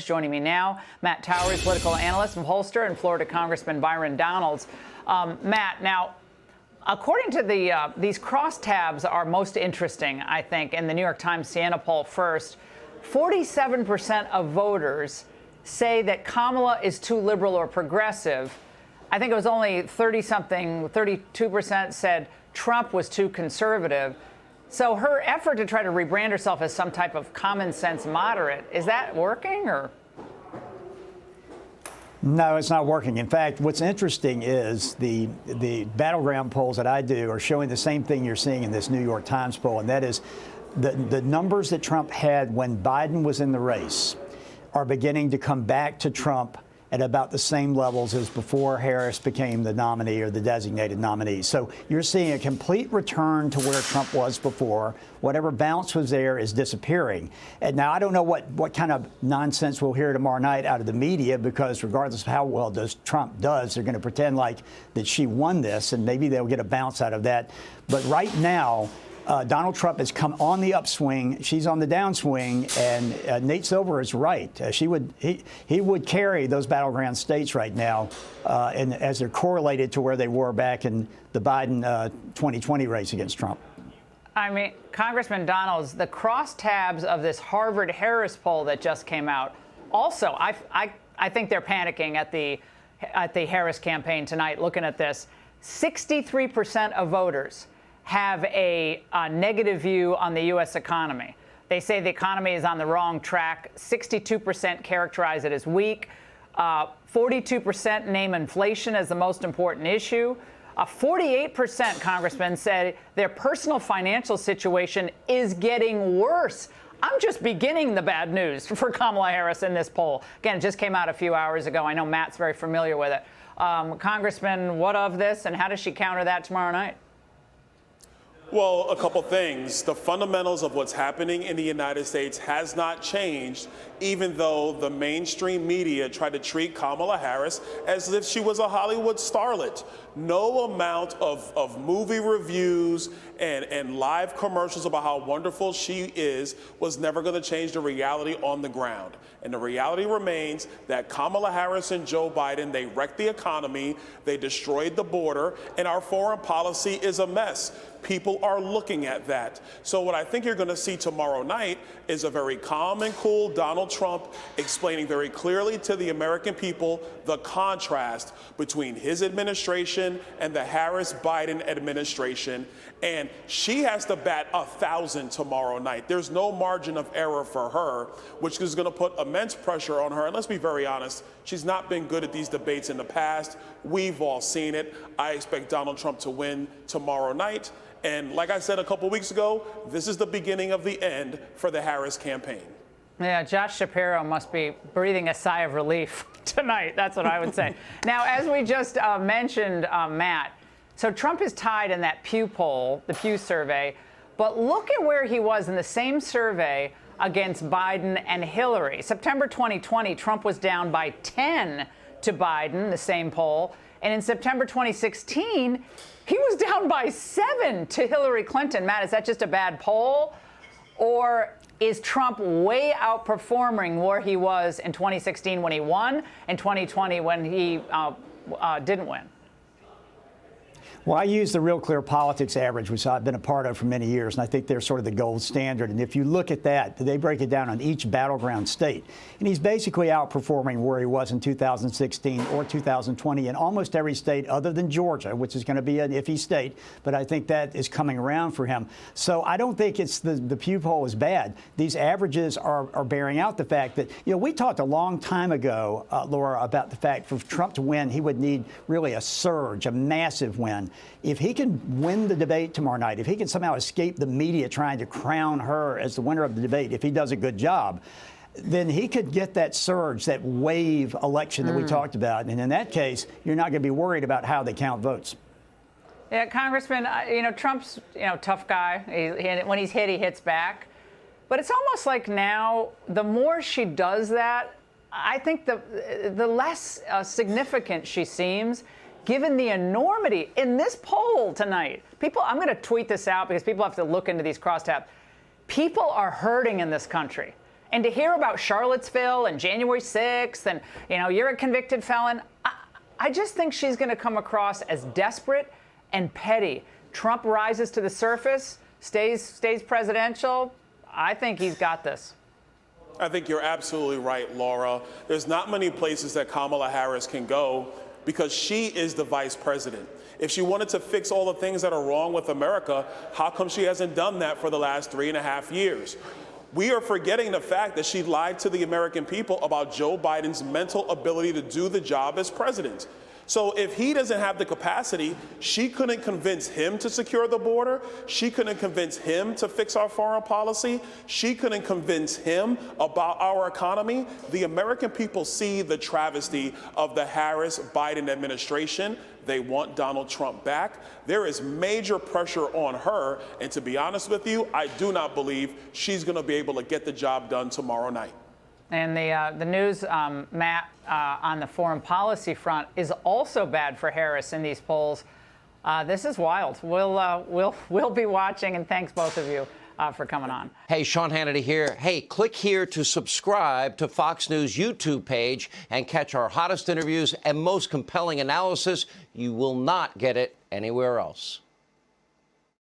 Joining me now, Matt Towery, political analyst from Holster, and Florida Congressman Byron Donalds. Matt, now, according to these crosstabs are most interesting, I think, in the New York Times Siena poll first. 47% of voters say that Kamala is too liberal or progressive. I think it was only 30-something, 32% said Trump was too conservative. So her effort to try to rebrand herself as some type of common sense moderate, is that working or? No, it's not working. In fact, what's interesting is the battleground polls that I do are showing the same thing you're seeing in this New York Times poll, and that is the numbers that Trump had when Biden was in the race are beginning to come back to Trump at about the same levels as before Harris became the nominee or the designated nominee. So you're seeing a complete return to where Trump was before. Whatever bounce was there is disappearing. And now I don't know what kind of nonsense we'll hear tomorrow night out of the media, because regardless of how well Trump does, they're going to pretend like that she won this, and maybe they'll get a bounce out of that. But right now, Donald Trump has come on the upswing. She's on the downswing, and Nate Silver is right. He would carry those battleground states right now, and as they're correlated to where they were back in the Biden 2020 race against Trump. I mean, Congressman Donalds, the crosstabs of this Harvard-Harris poll that just came out. Also, I think they're panicking at the Harris campaign tonight. Looking at this, 63% of voters have a negative view on the U.S. economy. They say the economy is on the wrong track. 62% characterize it as weak. 42% name inflation as the most important issue. 48%, Congressman, said their personal financial situation is getting worse. I'm just beginning the bad news for Kamala Harris in this poll. Again, it just came out a few hours ago. I know Matt's very familiar with it. Congressman, what of this, and how does she counter that tomorrow night? Well, a couple things. The fundamentals of what's happening in the United States has not changed, even though the mainstream media tried to treat Kamala Harris as if she was a Hollywood starlet. No amount of movie reviews and live commercials about how wonderful she is was never going to change the reality on the ground. And the reality remains that Kamala Harris and Joe Biden, they wrecked the economy, they destroyed the border, and our foreign policy is a mess. People are looking at that. So what I think you're going to see tomorrow night is a very calm and cool Donald Trump explaining very clearly to the American people the contrast between his administration and the Harris-Biden administration. And she has to bat 1,000 tomorrow night. There's no margin of error for her, which is going to put immense pressure on her. And let's be very honest, she's not been good at these debates in the past. We've all seen it. I expect Donald Trump to win tomorrow night. And like I said a couple weeks ago, this is the beginning of the end for the Harris campaign. Yeah, Josh Shapiro must be breathing a sigh of relief tonight. That's what I would say. Now, as we just mentioned, Matt, so Trump is tied in that Pew poll, the Pew survey, but look at where he was in the same survey against Biden and Hillary. September 2020, Trump was down by 10 to Biden, the same poll. And in September 2016, he was down by 7 to Hillary Clinton. Matt, is that just a bad poll? Or is Trump way outperforming where he was in 2016 when he won and 2020 when he didn't win? Well, I use the Real Clear Politics average, which I've been a part of for many years, and I think they're sort of the gold standard. And if you look at that, they break it down on each battleground state. And he's basically outperforming where he was in 2016 or 2020 in almost every state other than Georgia, which is going to be an iffy state. But I think that is coming around for him. So I don't think it's the Pew poll is bad. These averages are bearing out the fact that, we talked a long time ago, Laura, about the fact for Trump to win, he would need really a surge, a massive win. If he can win the debate tomorrow night, if he can somehow escape the media trying to crown her as the winner of the debate, if he does a good job, then he could get that surge, that wave election that we talked about. And in that case, you're not going to be worried about how they count votes. Yeah, Congressman, Trump's, tough guy. When he's hit, he hits back. But it's almost like now, the more she does that, I think the less significant she seems, given the enormity in this poll tonight. I'm going to tweet this out because people have to look into these crosstabs. People are hurting in this country. And to hear about Charlottesville and January 6th and, you're a convicted felon, I just think she's going to come across as desperate and petty. Trump rises to the surface, stays presidential. I think he's got this. I think you're absolutely right, Laura. There's not many places that Kamala Harris can go because she is the vice president. If she wanted to fix all the things that are wrong with America, how come she hasn't done that for the last 3.5 years? We are forgetting the fact that she lied to the American people about Joe Biden's mental ability to do the job as president. So if he doesn't have the capacity, she couldn't convince him to secure the border. She couldn't convince him to fix our foreign policy. She couldn't convince him about our economy. The American people see the travesty of the Harris-Biden administration. They want Donald Trump back. There is major pressure on her. And to be honest with you, I do not believe she's going to be able to get the job done tomorrow night. And the news, Matt, on the foreign policy front is also bad for Harris in these polls. This is wild. We'll be watching, and thanks both of you for coming on. Hey, Sean Hannity here. Hey, click here to subscribe to Fox News YouTube page and catch our hottest interviews and most compelling analysis. You will not get it anywhere else.